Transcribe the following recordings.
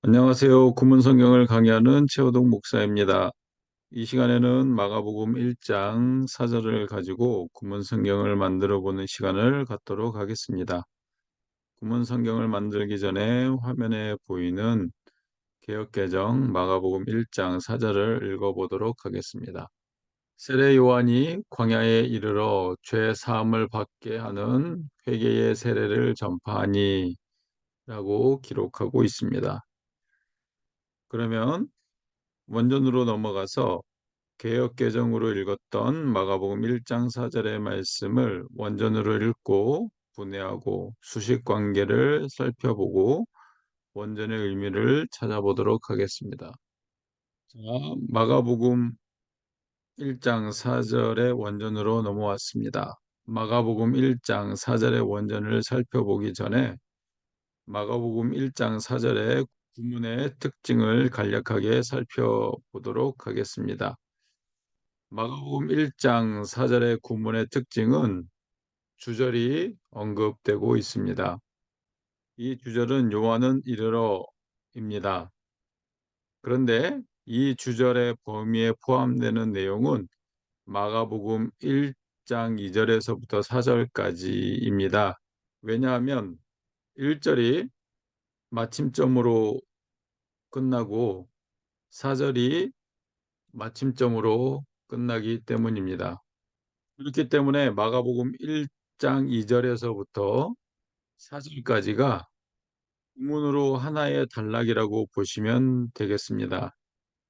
안녕하세요. 구문 성경을 강의하는 최호동 목사입니다. 이 시간에는 마가복음 1장 4절을 가지고 구문 성경을 만들어 보는 시간을 갖도록 하겠습니다. 구문 성경을 만들기 전에 화면에 보이는 개역개정 마가복음 1장 4절을 읽어보도록 하겠습니다. 세례 요한이 광야에 이르러 죄 사함을 받게 하는 회개의 세례를 전파하니 라고 기록하고 있습니다. 그러면 원전으로 넘어가서 개역개정으로 읽었던 마가복음 1장 4절의 말씀을 원전으로 읽고 분해하고 수식관계를 살펴보고 원전의 의미를 찾아보도록 하겠습니다. 자, 마가복음 1장 4절의 원전으로 넘어왔습니다. 마가복음 1장 4절의 원전을 살펴보기 전에 마가복음 1장 4절의 구문의 특징을 간략하게 살펴보도록 하겠습니다. 마가복음 1장 4절의 구문의 특징은 주절이 언급되고 있습니다. 이 주절은 요한은 이르러입니다. 그런데 이 주절의 범위에 포함되는 내용은 마가복음 1장 2절에서부터 4절까지입니다. 왜냐하면 1절이 마침점으로 끝나고 4절이 마침점으로 끝나기 때문입니다. 그렇기 때문에 마가복음 1장 2절에서부터 4절까지가 구문으로 하나의 단락이라고 보시면 되겠습니다.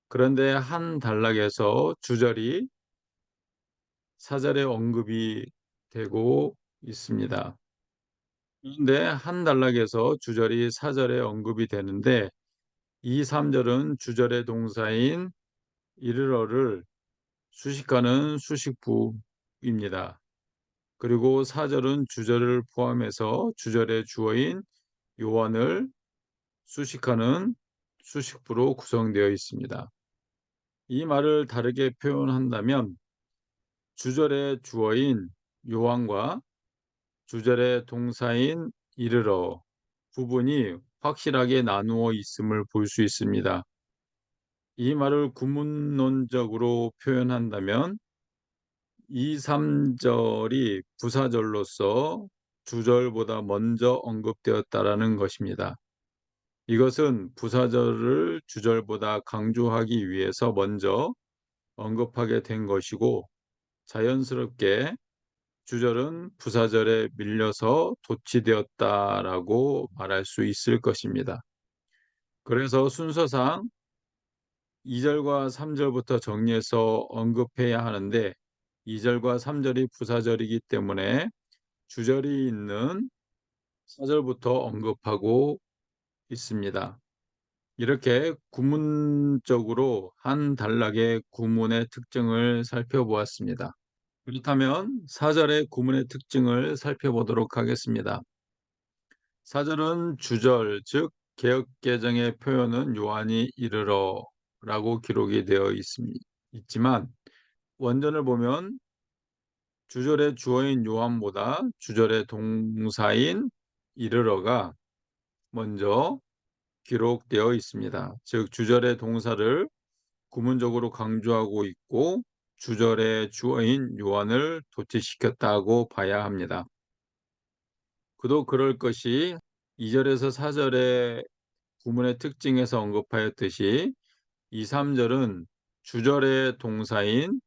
그런데 한 단락에서 주절이 4절에 언급이 되고 있습니다. 그런데 한 단락에서 주절이 4절에 언급이 되는데 2, 3절은 주절의 동사인 이르러를 수식하는 수식부입니다. 그리고 4절은 주절을 포함해서 주절의 주어인 요한을 수식하는 수식부로 구성되어 있습니다. 이 말을 다르게 표현한다면 주절의 주어인 요한과 주절의 동사인 이르러 부분이 확실하게 나누어 있음을 볼 수 있습니다. 이 말을 구문론적으로 표현한다면 2, 3절이 부사절로서 주절보다 먼저 언급되었다라는 것입니다. 이것은 부사절을 주절보다 강조하기 위해서 먼저 언급하게 된 것이고 자연스럽게 주절은 부사절에 밀려서 도치되었다라고 말할 수 있을 것입니다. 그래서 순서상 2절과 3절부터 정리해서 언급해야 하는데 2절과 3절이 부사절이기 때문에 주절이 있는 4절부터 언급하고 있습니다. 이렇게 구문적으로 한 단락의 구문의 특징을 살펴보았습니다. 그렇다면 4절의 구문의 특징을 살펴보도록 하겠습니다. 4절은 주절, 즉 개역개정의 표현은 요한이 이르러라고 기록이 되어 있지만 원전을 보면 주절의 주어인 요한보다 주절의 동사인 이르러가 먼저 기록되어 있습니다. 즉 주절의 동사를 구문적으로 강조하고 있고 주절의 주어인 요한을 도치시켰다고 봐야 합니다. 그도 그럴 것이 2절에서 4절의 구문의 특징에서 언급하였듯이 2, 3절은 주절의 동사인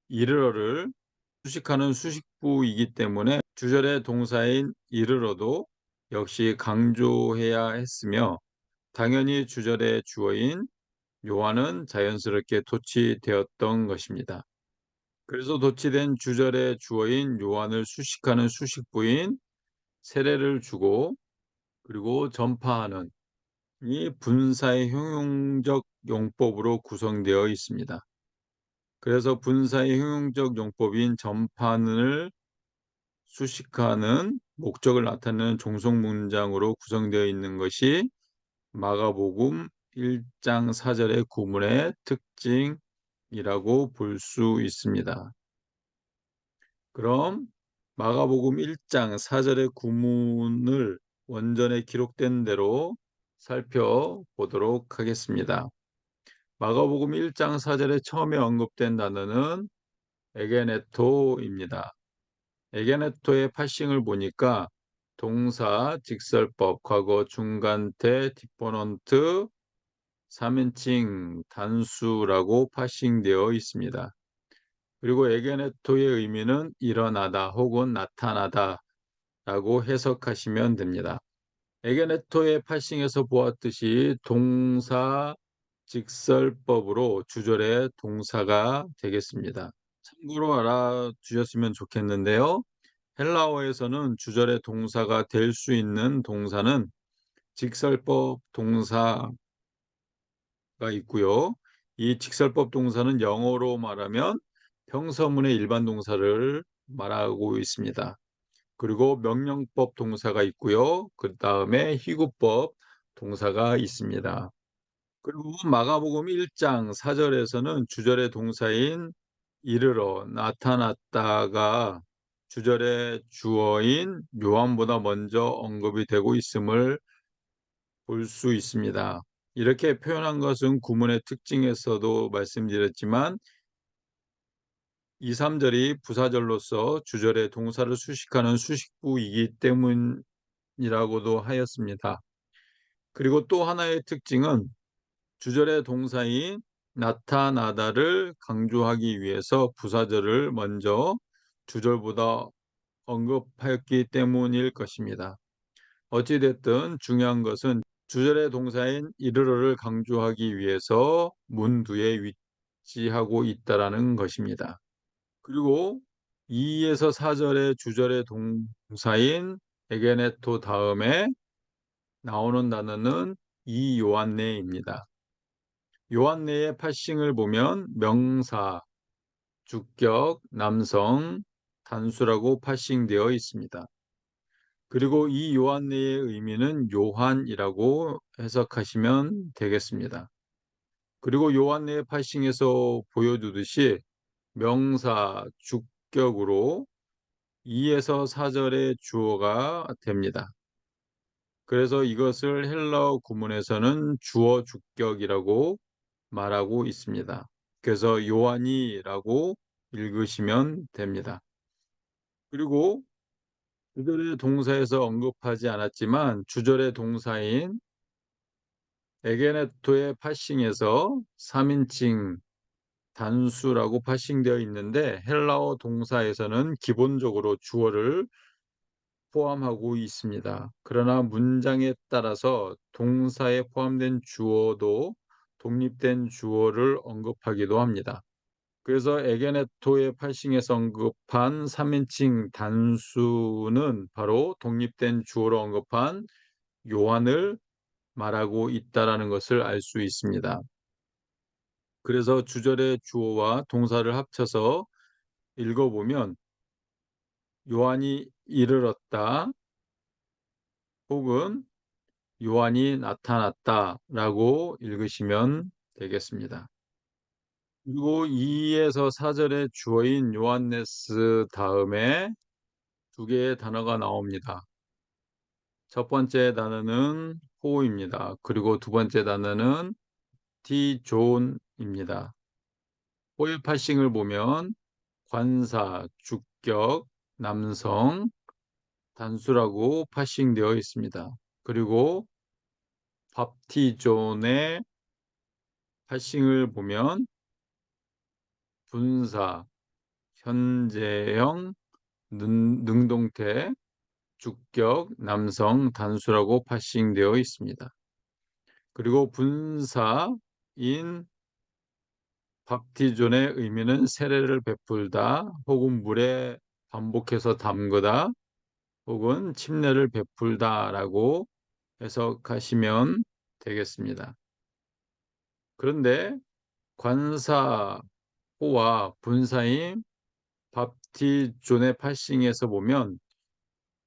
이르러를 수식하는 수식부이기 때문에 주절의 동사인 이르러도 역시 강조해야 했으며 당연히 주절의 주어인 요한은 자연스럽게 도치되었던 것입니다. 그래서 도치된 주절의 주어인 요한을 수식하는 수식부인 세례를 주고 그리고 전파하는 이 분사의 형용적 용법으로 구성되어 있습니다. 그래서 분사의 형용적 용법인 전파를 수식하는 목적을 나타내는 종속 문장으로 구성되어 있는 것이 마가복음 1장 4절의 구문의 특징이라고 볼 수 있습니다. 그럼 마가복음 1장 4절의 구문을 원전에 기록된 대로 살펴보도록 하겠습니다. 마가복음 1장 4절에 처음에 언급된 단어는 에게네토입니다. 에게네토의 파싱을 보니까 동사, 직설법, 과거, 중간태, 디포넌트, 3인칭 단수라고 파싱되어 있습니다. 그리고 에게네토의 의미는 일어나다 혹은 나타나다 라고 해석하시면 됩니다. 에게네토의 파싱에서 보았듯이 동사 직설법으로 주절의 동사가 되겠습니다. 참고로 알아두셨으면 좋겠는데요. 헬라어에서는 주절의 동사가 될 수 있는 동사는 직설법 동사가 있고요. 이 직설법 동사는 영어로 말하면 평서문의 일반 동사를 말하고 있습니다. 그리고 명령법 동사가 있고요. 그 다음에 희구법 동사가 있습니다. 그리고 마가복음 1장 4절에서는 주절의 동사인 이르러 나타났다가 주절의 주어인 요한보다 먼저 언급이 되고 있음을 볼 수 있습니다. 이렇게 표현한 것은 구문의 특징에서도 말씀드렸지만 2, 3절이 부사절로서 주절의 동사를 수식하는 수식부이기 때문이라고도 하였습니다. 그리고 또 하나의 특징은 주절의 동사인 나타나다를 강조하기 위해서 부사절을 먼저 주절보다 언급하였기 때문일 것입니다. 어찌됐든 중요한 것은 주절의 동사인 이르러를 강조하기 위해서 문 뒤에 위치하고 있다라는 것입니다. 그리고 2에서 4절의 주절의 동사인 에게네토 다음에 나오는 단어는 이 요한네입니다. 요한네의 파싱을 보면 명사, 주격, 남성, 단수라고 파싱되어 있습니다. 그리고 이 요한네의 의미는 요한이라고 해석하시면 되겠습니다. 그리고 요한네의 파싱에서 보여주듯이 명사, 주격으로 2에서 4절의 주어가 됩니다. 그래서 이것을 헬라어 구문에서는 주어 주격이라고 말하고 있습니다. 그래서 요한이라고 읽으시면 됩니다. 그리고 주절의 동사에서 언급하지 않았지만 주절의 동사인 에게네토의 파싱에서 3인칭 단수라고 파싱되어 있는데 헬라어 동사에서는 기본적으로 주어를 포함하고 있습니다. 그러나 문장에 따라서 동사에 포함된 주어도 독립된 주어를 언급하기도 합니다. 그래서 에게네토의 팔싱에서 언급한 3인칭 단수는 바로 독립된 주어로 언급한 요한을 말하고 있다라는 것을 알 수 있습니다. 그래서 주절의 주어와 동사를 합쳐서 읽어보면 요한이 이르렀다 혹은 요한이 나타났다라고 읽으시면 되겠습니다. 그리고 2에서 4절의 주어인 요한네스 다음에 두 개의 단어가 나옵니다. 첫 번째 단어는 호입니다. 그리고 두 번째 단어는 디존입니다. 호의 파싱을 보면 관사, 주격, 남성, 단수라고 파싱되어 있습니다. 그리고 밥티존의 파싱을 보면 분사, 현재형, 능동태, 주격, 남성, 단수라고 파싱되어 있습니다. 그리고 분사인 밥티존의 의미는 세례를 베풀다 혹은 물에 반복해서 담그다 혹은 침례를 베풀다라고 해석하시면 되겠습니다. 그런데 관사호와 분사인 밥티존의 파싱에서 보면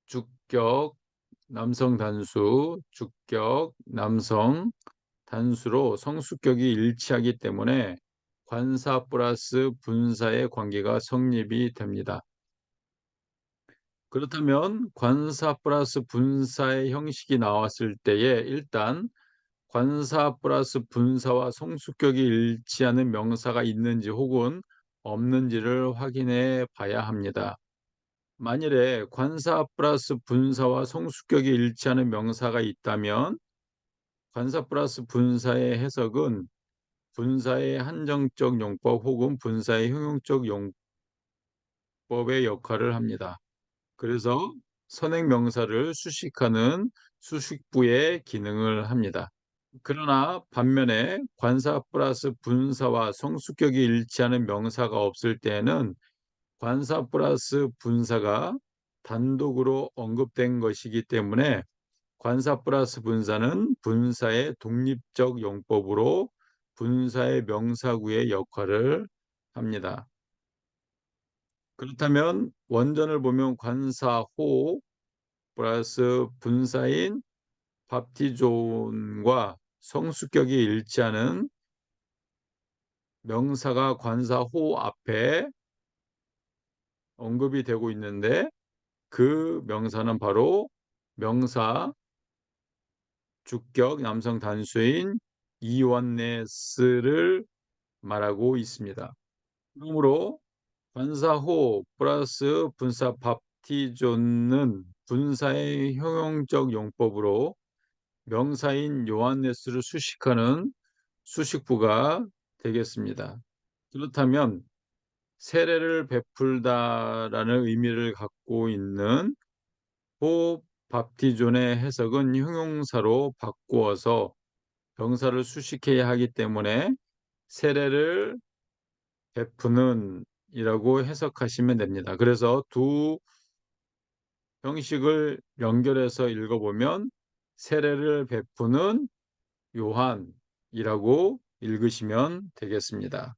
주격, 남성 단수, 주격, 남성 단수로 성수격이 일치하기 때문에 관사 플러스 분사의 관계가 성립이 됩니다. 그렇다면 관사 플러스 분사의 형식이 나왔을 때에 일단 관사 플러스 분사와 성수격이 일치하는 명사가 있는지 혹은 없는지를 확인해 봐야 합니다. 만일에 관사 플러스 분사와 성수격이 일치하는 명사가 있다면 관사 플러스 분사의 해석은 분사의 한정적 용법 혹은 분사의 형용적 용법의 역할을 합니다. 그래서 선행명사를 수식하는 수식부의 기능을 합니다. 그러나 반면에 관사 플러스 분사와 성수격이 일치하는 명사가 없을 때에는 관사 플러스 분사가 단독으로 언급된 것이기 때문에 관사 플러스 분사는 분사의 독립적 용법으로 분사의 명사구의 역할을 합니다. 그렇다면 원전을 보면 관사호 플러스 분사인 밥티존과 성수격이 일치하는 명사가 관사호 앞에 언급이 되고 있는데 그 명사는 바로 명사 주격 남성 단수인 이원네스를 말하고 있습니다. 그러므로 관사호 플러스 분사 밥티존은 분사의 형용적 용법으로 명사인 요한네스를 수식하는 수식부가 되겠습니다. 그렇다면 세례를 베풀다라는 의미를 갖고 있는 호 밥티존의 해석은 형용사로 바꾸어서 병사를 수식해야 하기 때문에 세례를 베푸는 이라고 해석하시면 됩니다. 그래서 두 형식을 연결해서 읽어보면 세례를 베푸는 요한이라고 읽으시면 되겠습니다.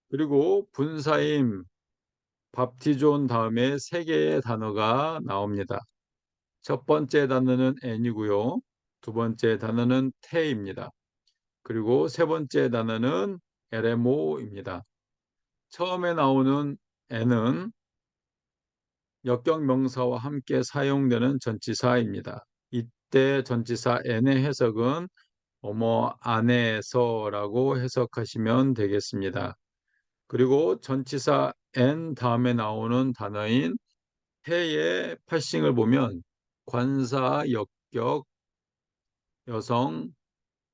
그리고 분사임 밥티존 다음에 세 개의 단어가 나옵니다. 첫 번째 단어는 n이고요. 두 번째 단어는 te입니다. 그리고 세 번째 단어는 LMO입니다. 처음에 나오는 n은 역경명사와 함께 사용되는 전치사입니다. 이때 전치사 n의 해석은 뭐뭐 안에서라고 해석하시면 되겠습니다. 그리고 전치사 n 다음에 나오는 단어인 해의 파싱을 보면 관사, 역격, 여성,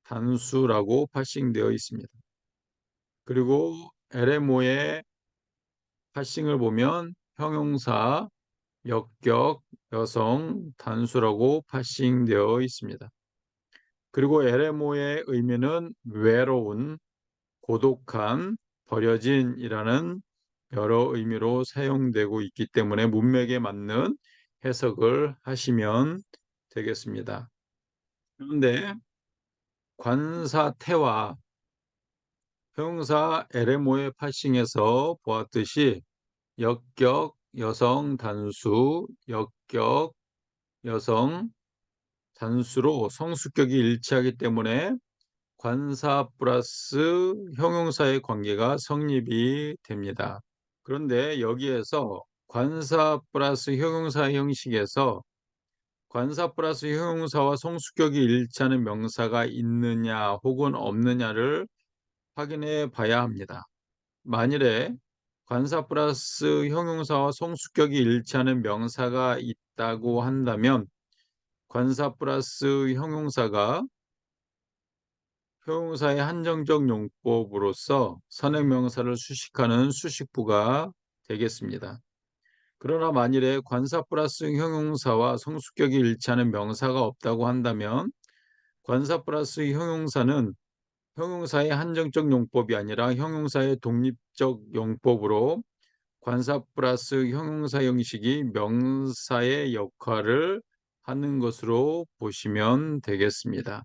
단수라고 파싱되어 있습니다. 그리고 LMO의 파싱을 보면 형용사, 역격, 여성, 단수라고 파싱되어 있습니다. 그리고 LMO의 의미는 외로운, 고독한, 버려진이라는 여러 의미로 사용되고 있기 때문에 문맥에 맞는 해석을 하시면 되겠습니다. 그런데 관사태와 형용사 LMO의 파싱에서 보았듯이 역격, 여성, 단수, 역격, 여성, 단수로 성수격이 일치하기 때문에 관사 플러스 형용사의 관계가 성립이 됩니다. 그런데 여기에서 관사 플러스 형용사 형식에서 관사 플러스 형용사와 성수격이 일치하는 명사가 있느냐 혹은 없느냐를 확인해 봐야 합니다. 만일에 관사 플러스 형용사와 성수격이 일치하는 명사가 있다고 한다면 관사 플러스 형용사가 형용사의 한정적 용법으로서 선행명사를 수식하는 수식부가 되겠습니다. 그러나 만일에 관사 플러스 형용사와 성수격이 일치하는 명사가 없다고 한다면 관사 플러스 형용사는 형용사의 한정적 용법이 아니라 형용사의 독립적 용법으로 관사 플러스 형용사 형식이 명사의 역할을 하는 것으로 보시면 되겠습니다.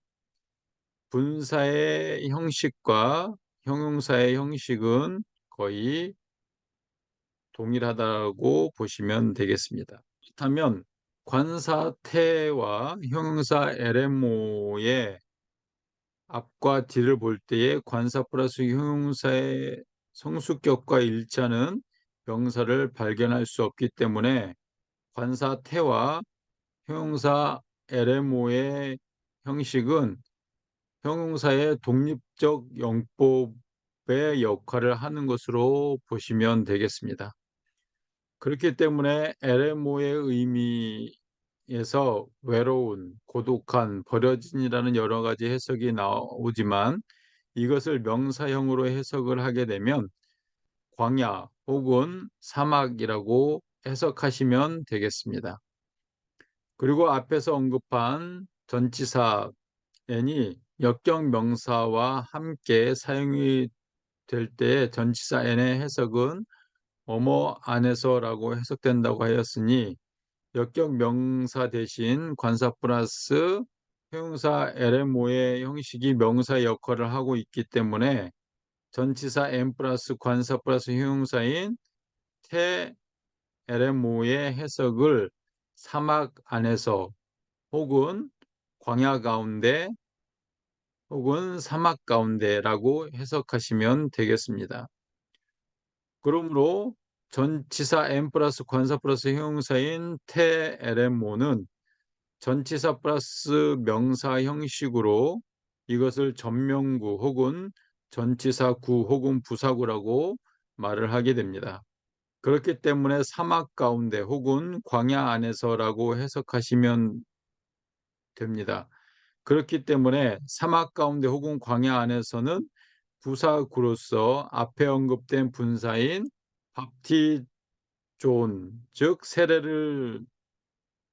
분사의 형식과 형용사의 형식은 거의 동일하다고 보시면 되겠습니다. 그렇다면 관사태와 형용사 LMO의 앞과 뒤를 볼 때에 관사 플러스 형용사의 성수격과 일치하는 명사를 발견할 수 없기 때문에 관사태와 형용사 LMO의 형식은 형용사의 독립적 용법의 역할을 하는 것으로 보시면 되겠습니다. 그렇기 때문에 LMO의 의미에서 외로운, 고독한, 버려진이라는 여러 가지 해석이 나오지만 이것을 명사형으로 해석을 하게 되면 광야 혹은 사막이라고 해석하시면 되겠습니다. 그리고 앞에서 언급한 전치사 n이 역경 명사와 함께 사용이 될 때 전치사 n의 해석은 뭐뭐 안에서라고 해석된다고 하였으니 역경 명사 대신 관사 플러스 형용사 LMO의 형식이 명사 역할을 하고 있기 때문에 전치사 n 플러스 관사 플러스 형용사인 태 LMO의 해석을 사막 안에서 혹은 광야 가운데 혹은 사막 가운데라고 해석하시면 되겠습니다. 그러므로 전치사 n 플러스 관사 플러스 형용사인 태 LMO는 전치사 플러스 명사 형식으로 이것을 전명구 혹은 전치사구 혹은 부사구라고 말을 하게 됩니다. 그렇기 때문에 사막 가운데 혹은 광야 안에서라고 해석하시면 됩니다. 그렇기 때문에 사막 가운데 혹은 광야 안에서는 부사구로서 앞에 언급된 분사인 밥티존, 즉 세례를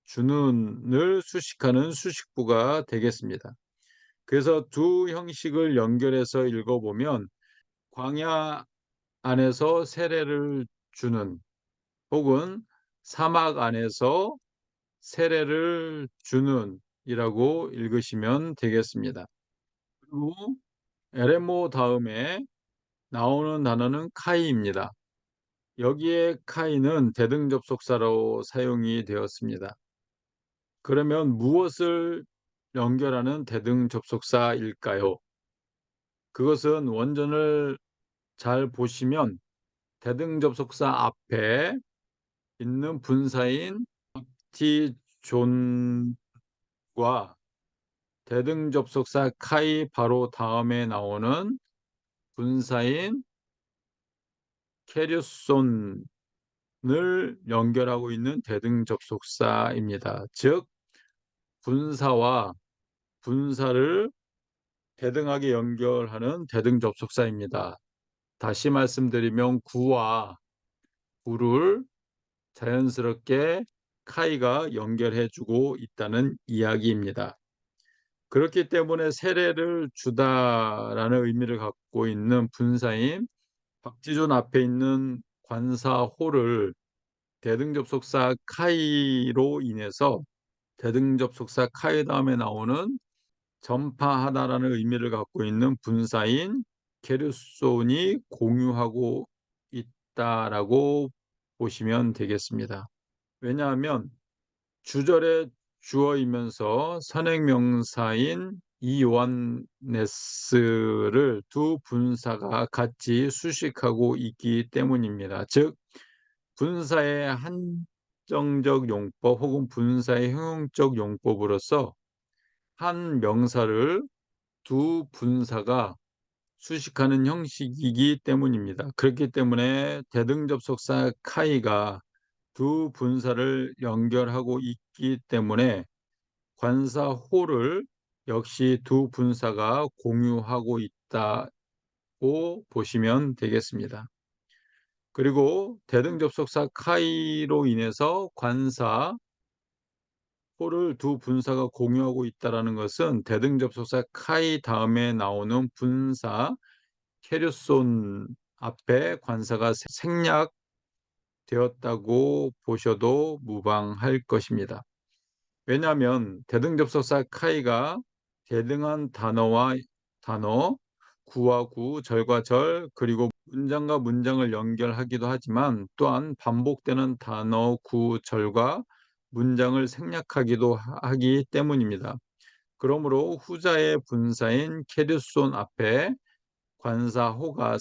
주는을 수식하는 수식부가 되겠습니다. 그래서 두 형식을 연결해서 읽어보면 광야 안에서 세례를 주는 혹은 사막 안에서 세례를 주는 이라고 읽으시면 되겠습니다. 그리고 LMO 다음에 나오는 단어는 카이입니다. 여기에 카이는 대등접속사로 사용이 되었습니다. 그러면 무엇을 연결하는 대등접속사일까요? 그것은 원전을 잘 보시면 대등접속사 앞에 있는 분사인 티존과 대등접속사 카이 바로 다음에 나오는 분사인 캐류손을 연결하고 있는 대등접속사입니다. 즉 분사와 분사를 대등하게 연결하는 대등접속사입니다. 다시 말씀드리면 구와 구를 자연스럽게 카이가 연결해주고 있다는 이야기입니다. 그렇기 때문에 세례를 주다라는 의미를 갖고 있는 분사인 박지존 앞에 있는 관사호를 대등접속사 카이로 인해서 대등접속사 카이 다음에 나오는 전파하다라는 의미를 갖고 있는 분사인 케르손이 공유하고 있다라고 보시면 되겠습니다. 왜냐하면 주절의 주어이면서 선행명사인 이요한네스를 두 분사가 같이 수식하고 있기 때문입니다. 즉 분사의 한정적 용법 혹은 분사의 형용적 용법으로서 한 명사를 두 분사가 수식하는 형식이기 때문입니다. 그렇기 때문에 대등접속사 카이가 두 분사를 연결하고 있기 때문에 관사호를 역시 두 분사가 공유하고 있다고 보시면 되겠습니다. 그리고 대등접속사 카이로 인해서 관사호를 두 분사가 공유하고 있다는 것은 대등접속사 카이 다음에 나오는 분사 캐류손 앞에 관사가 생략되었다고 보셔도 무방할 것입니다. 왜냐하면 대등접속사 카이가 대등한 단어와 단어, 구와 구, 절과 절, 그리고 문장과 문장을 연결하기도 하지만 또한 반복되는 단어, 구, 절과 문장을 생략하기도 하기 때문입니다. 그러므로 후자의 분사인 캐류손 앞에 관사호가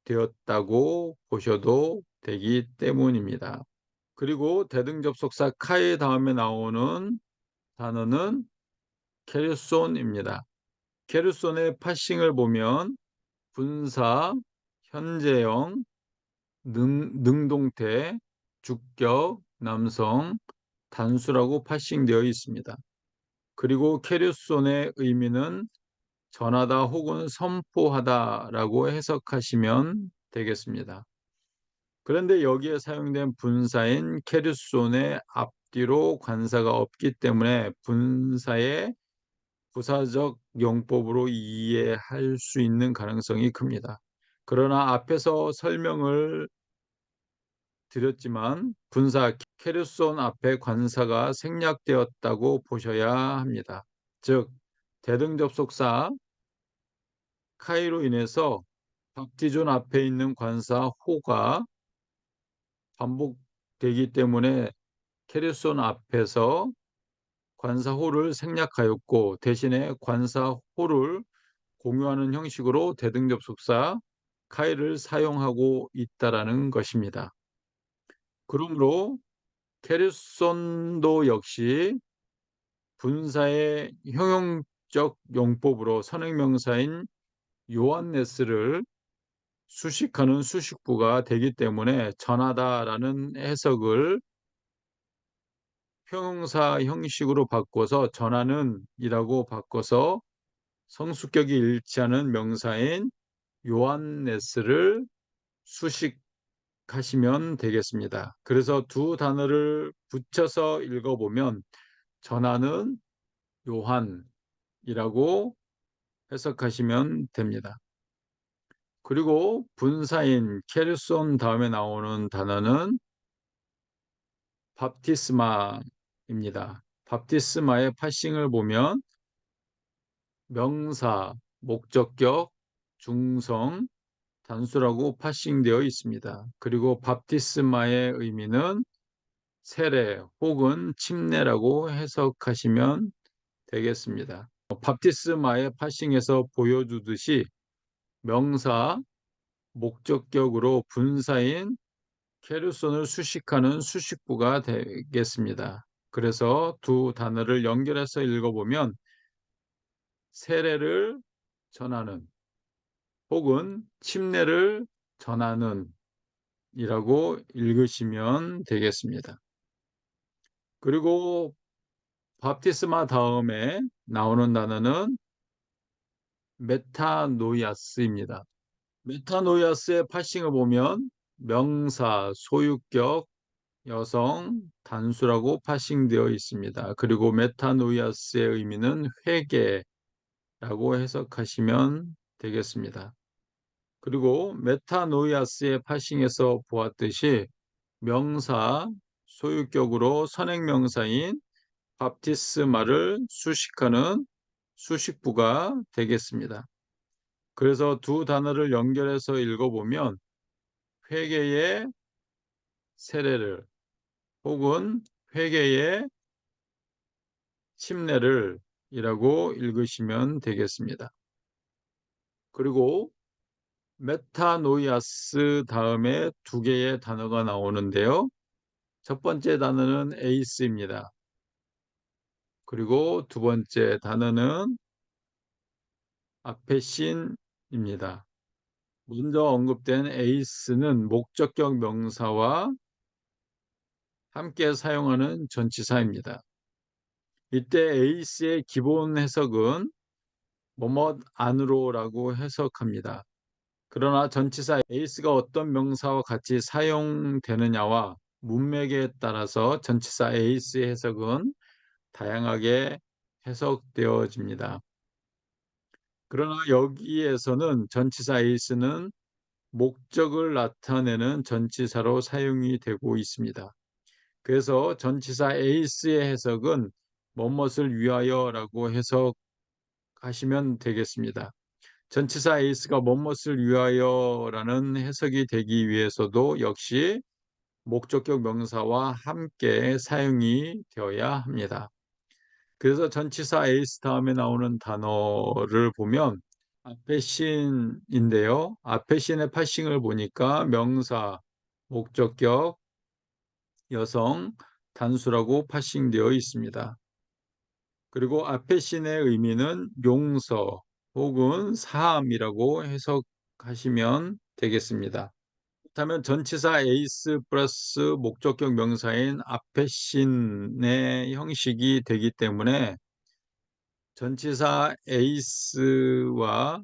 생략되었다고 보셔도 되기 때문입니다. 그리고 대등접속사 카이 다음에 나오는 단어는 캐류손입니다. 케르손의 파싱을 보면 분사, 현재형, 능동태, 주격, 남성, 단수라고 파싱되어 있습니다. 그리고 케르손의 의미는 전하다 혹은 선포하다라고 해석하시면 되겠습니다. 그런데 여기에 사용된 분사인 케르손의 앞뒤로 관사가 없기 때문에 분사의 부사적 용법으로 이해할 수 있는 가능성이 큽니다. 그러나 앞에서 설명을 드렸지만 분사 케르손 앞에 관사가 생략되었다고 보셔야 합니다. 즉, 대등접속사 카이로 인해서 박지존 앞에 있는 관사 호가 반복되기 때문에 케르손 앞에서 관사호를 생략하였고 대신에 관사호를 공유하는 형식으로 대등접속사 카이를 사용하고 있다라는 것입니다. 그러므로 케르손도 역시 분사의 형용적 용법으로 선행명사인 요한네스를 수식하는 수식부가 되기 때문에 전하다라는 해석을 형용사 형식으로 바꿔서 전하는 이라고 바꿔서 성수격이 일치하는 명사인 요한네스를 수식하시면 되겠습니다. 그래서 두 단어를 붙여서 읽어보면 전하는 요한이라고 해석하시면 됩니다. 그리고 분사인 케르손 다음에 나오는 단어는 밥티스마입니다. 밥티스마의 파싱을 보면 명사, 목적격, 중성, 단수라고 파싱되어 있습니다. 그리고 밥티스마의 의미는 세례 혹은 침례라고 해석하시면 되겠습니다. 밥티스마의 파싱에서 보여주듯이 명사, 목적격으로 분사인 케르손을 수식하는 수식부가 되겠습니다. 그래서 두 단어를 연결해서 읽어보면 세례를 전하는 혹은 침례를 전하는 이라고 읽으시면 되겠습니다. 그리고 밥티스마 다음에 나오는 단어는 메타노이아스입니다. 메타노이아스의 파싱을 보면 명사, 소유격, 여성, 단수라고 파싱되어 있습니다. 그리고 메타노이아스의 의미는 회개라고 해석하시면 되겠습니다. 그리고 메타노이아스의 파싱에서 보았듯이 명사, 소유격으로 선행명사인 밥티스마를 수식하는 수식부가 되겠습니다. 그래서 두 단어를 연결해서 읽어보면 회개의 세례를 혹은 회개의 침례를 이라고 읽으시면 되겠습니다. 그리고 메타노이아스 다음에 두 개의 단어가 나오는데요. 첫 번째 단어는 에이스입니다. 그리고 두 번째 단어는 아페신입니다. 먼저 언급된 에이스는 목적격 명사와 함께 사용하는 전치사입니다. 이때 에이스의 기본 해석은 뭐뭇 안으로라고 해석합니다. 그러나 전치사 에이스가 어떤 명사와 같이 사용되느냐와 문맥에 따라서 전치사 에이스의 해석은 다양하게 해석되어집니다. 그러나 여기에서는 전치사 에이스는 목적을 나타내는 전치사로 사용이 되고 있습니다. 그래서 전치사 에이스의 해석은 뭐뭇을 위하여라고 해석하시면 되겠습니다. 전치사 에이스가 뭐뭇을 위하여라는 해석이 되기 위해서도 역시 목적격 명사와 함께 사용이 되어야 합니다. 그래서 전치사 에이스 다음에 나오는 단어를 보면 아페신인데요. 아페신의 파싱을 보니까 명사, 목적격, 여성, 단수라고 파싱되어 있습니다. 그리고 아페신의 의미는 용서, 혹은 사함이라고 해석하시면 되겠습니다. 그렇다면 전치사 에이스 플러스 목적격 명사인 앞에 신의 형식이 되기 때문에 전치사 에이스와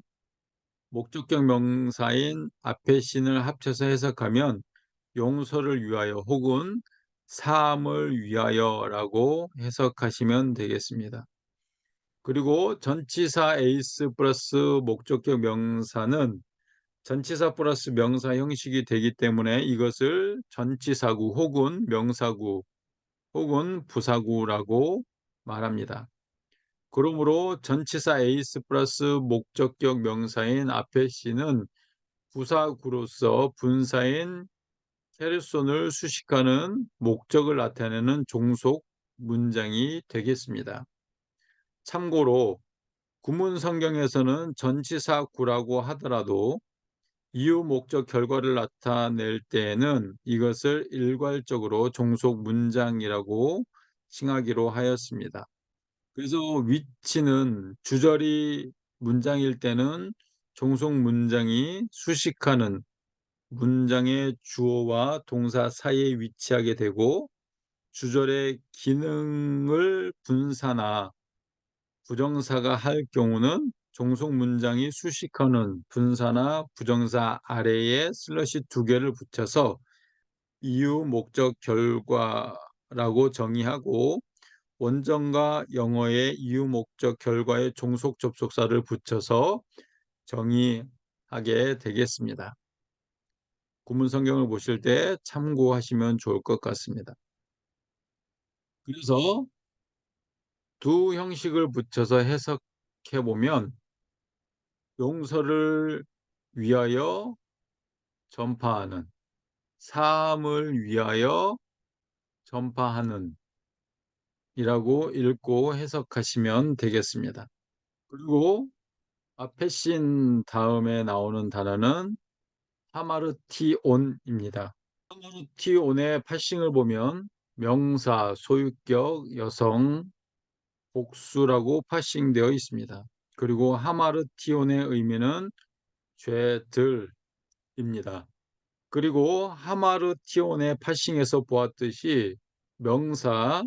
목적격 명사인 앞에 신을 합쳐서 해석하면 용서를 위하여 혹은 사함을 위하여라고 해석하시면 되겠습니다. 그리고 전치사 에이스 플러스 목적격 명사는 전치사 플러스 명사 형식이 되기 때문에 이것을 전치사구 혹은 명사구 혹은 부사구라고 말합니다. 그러므로 전치사 에이스 플러스 목적격 명사인 앞에 씨는 부사구로서 분사인 헤르손을 수식하는 목적을 나타내는 종속 문장이 되겠습니다. 참고로 구문 성경에서는 전치사구라고 하더라도 이유, 목적, 결과를 나타낼 때에는 이것을 일괄적으로 종속 문장이라고 칭하기로 하였습니다. 그래서 위치는 주절이 문장일 때는 종속 문장이 수식하는 문장의 주어와 동사 사이에 위치하게 되고 주절의 기능을 분사나 부정사가 할 경우는 종속 문장이 수식하는 분사나 부정사 아래에 슬러시 두 개를 붙여서 이유, 목적, 결과라고 정의하고 원전과 영어의 이유, 목적, 결과의 종속 접속사를 붙여서 정의하게 되겠습니다. 구문 성경을 보실 때 참고하시면 좋을 것 같습니다. 그래서 두 형식을 붙여서 해석해 보면 용서를 위하여 전파하는, 사함을 위하여 전파하는 이라고 읽고 해석하시면 되겠습니다. 그리고 앞에 씬 다음에 나오는 단어는 하마르티온입니다. 하마르티온의 파싱을 보면 명사, 소유격, 여성, 복수라고 파싱되어 있습니다. 그리고 하마르티온의 의미는 죄들입니다. 그리고 하마르티온의 파싱에서 보았듯이 명사,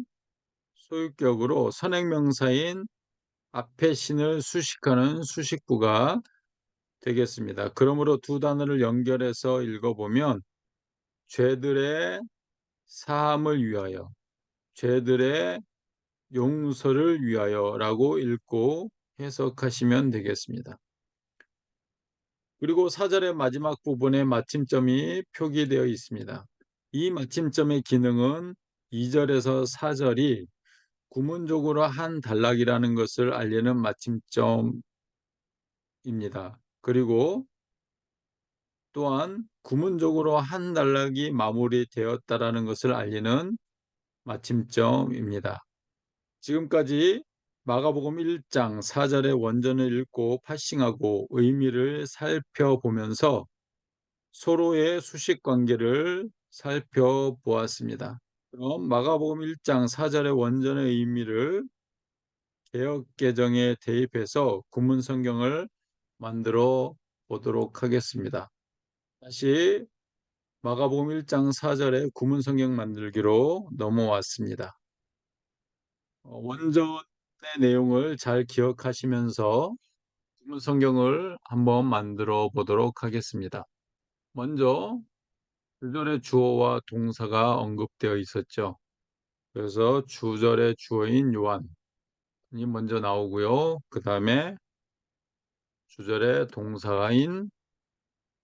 소유격으로 선행명사인 앞에 신을 수식하는 수식구가 되겠습니다. 그러므로 두 단어를 연결해서 읽어보면 죄들의 사함을 위하여, 죄들의 용서를 위하여라고 읽고 해석하시면 되겠습니다. 그리고 사절의 마지막 부분에 마침점이 표기되어 있습니다. 이 마침점의 기능은 2절에서 4절이 구문적으로 한 단락이라는 것을 알리는 마침점입니다. 그리고 또한 구문적으로 한 단락이 마무리되었다라는 것을 알리는 마침점입니다. 지금까지 마가복음 1장 4절의 원전을 읽고 파싱하고 의미를 살펴보면서 서로의 수식 관계를 살펴보았습니다. 그럼 마가복음 1장 4절의 원전의 의미를 개역개정에 대입해서 구문 성경을 만들어 보도록 하겠습니다. 다시 마가복음 1장 4절의 구문 성경 만들기로 넘어왔습니다. 원전의 내용을 잘 기억하시면서 구문 성경을 한번 만들어 보도록 하겠습니다. 먼저 1절의 주어와 동사가 언급되어 있었죠. 그래서 주절의 주어인 요한이 먼저 나오고요. 그 다음에 주절의 동사인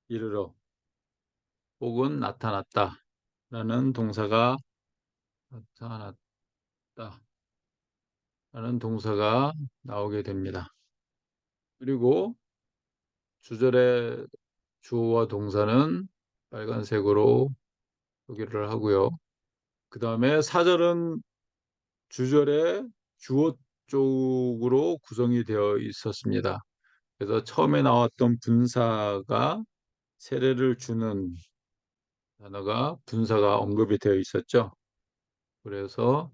이르러 혹은 나타났다 라는 동사가 나타났다 라는 동사가 나오게 됩니다. 그리고 주절의 주어와 동사는 빨간색으로 표기를 하고요. 그 다음에 사절은 주절의 주어 쪽으로 구성이 되어 있었습니다. 그래서 처음에 나왔던 분사가 세례를 주는 단어가 분사가 언급이 되어 있었죠. 그래서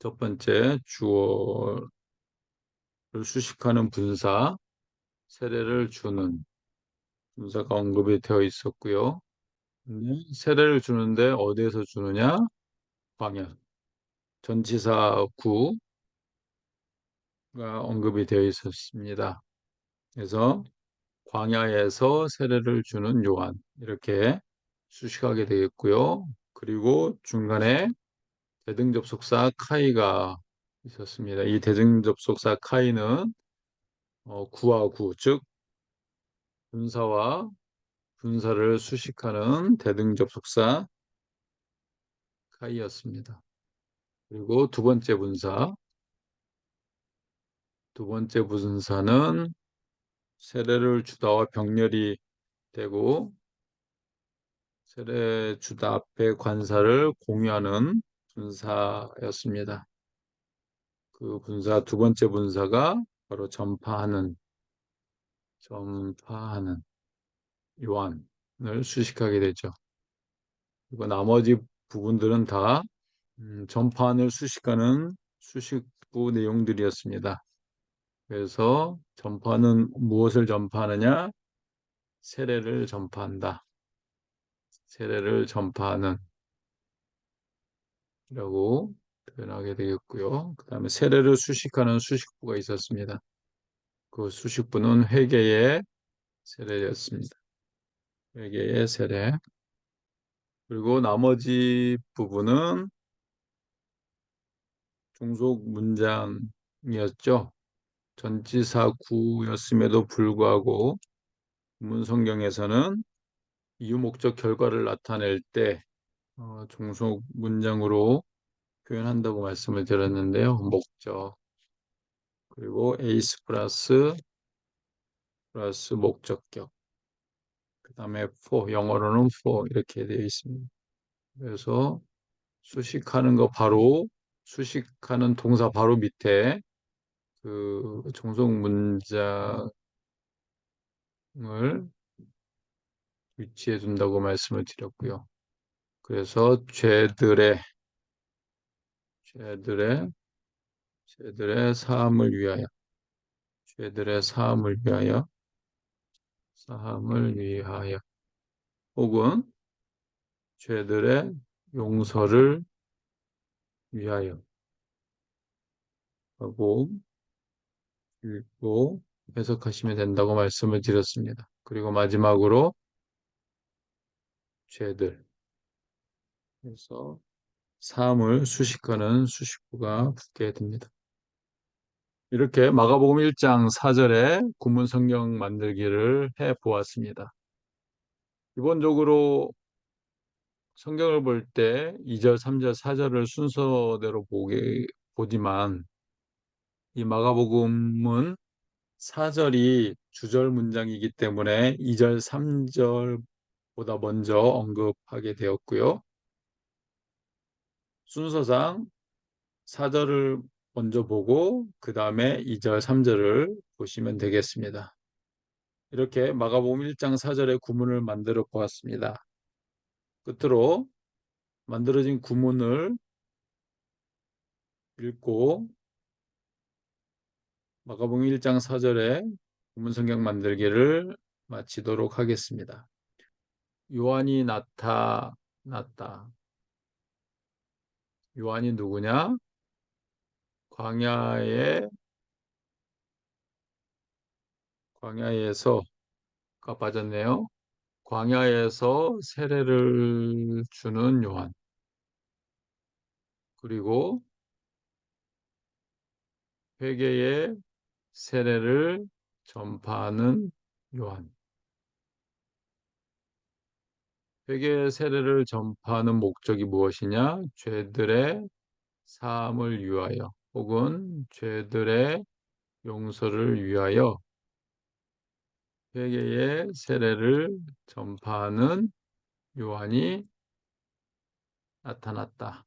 첫 번째 주어를 수식하는 분사, 세례를 주는 분사가 언급이 되어 있었고요. 세례를 주는데 어디에서 주느냐? 광야. 전치사 구가 언급이 되어 있었습니다. 그래서 광야에서 세례를 주는 요한 이렇게 수식하게 되겠고요. 그리고 중간에 대등접속사 카이가 있었습니다. 이 대등접속사 카이는 구와 구, 즉 분사와 분사를 수식하는 대등접속사 카이였습니다. 그리고 두 번째 분사는 세례를 주다와 병렬이 되고 세례 주다 앞에 관사를 공유하는 분사였습니다. 그 분사 두 번째 분사가 바로 전파하는 요한을 수식하게 되죠. 그리고 나머지 부분들은 다 전파한을 수식하는 수식부 내용들이었습니다. 그래서 전파는 무엇을 전파하느냐? 세례를 전파한다. 세례를 전파하는 이라고 표현하게 되겠고요. 그 다음에 세례를 수식하는 수식부가 있었습니다. 그 수식부는 회개의 세례였습니다. 회개의 세례. 그리고 나머지 부분은 종속 문장이었죠. 전치사 구였음에도 불구하고 문성경에서는 이유, 목적, 결과를 나타낼 때 종속 문장으로 표현한다고 말씀을 드렸는데요. 목적 그리고 에이스 플러스 목적격 그 다음에 for 영어로는 for 이렇게 되어 있습니다. 그래서 수식하는 동사 바로 밑에 그 종속 문장을 위치해 둔다고 말씀을 드렸고요. 그래서 죄들의 사함을 위하여 죄들의 사함을 위하여 혹은 죄들의 용서를 위하여 하고 읽고 해석하시면 된다고 말씀을 드렸습니다. 그리고 마지막으로 죄들 그래서 사함을 수식하는 수식구가 붙게 됩니다. 이렇게 마가복음 1장 4절에 구문 성경 만들기를 해 보았습니다. 기본적으로 성경을 볼 때 2절, 3절, 4절을 순서대로 보지만 이 마가복음은 4절이 주절 문장이기 때문에 2절, 3절보다 먼저 언급하게 되었고요. 순서상 4절을 먼저 보고 그 다음에 2절, 3절을 보시면 되겠습니다. 이렇게 마가복음 1장 4절의 구문을 만들어 보았습니다. 끝으로 만들어진 구문을 읽고 마가복음 1장 4절의 구문 성경 만들기를 마치도록 하겠습니다. 요한이 나타났다. 요한이 누구냐? 광야에서가 빠졌네요. 광야에서 세례를 주는 요한. 그리고 회개의 세례를 전파하는 요한. 회개의 세례를 전파하는 목적이 무엇이냐? 죄들의 사함을 위하여 혹은 죄들의 용서를 위하여 회개의 세례를 전파하는 요한이 나타났다.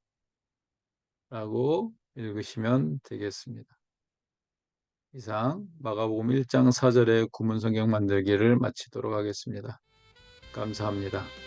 라고 읽으시면 되겠습니다. 이상 마가복음 1장 4절의 구문성경 만들기를 마치도록 하겠습니다. 감사합니다.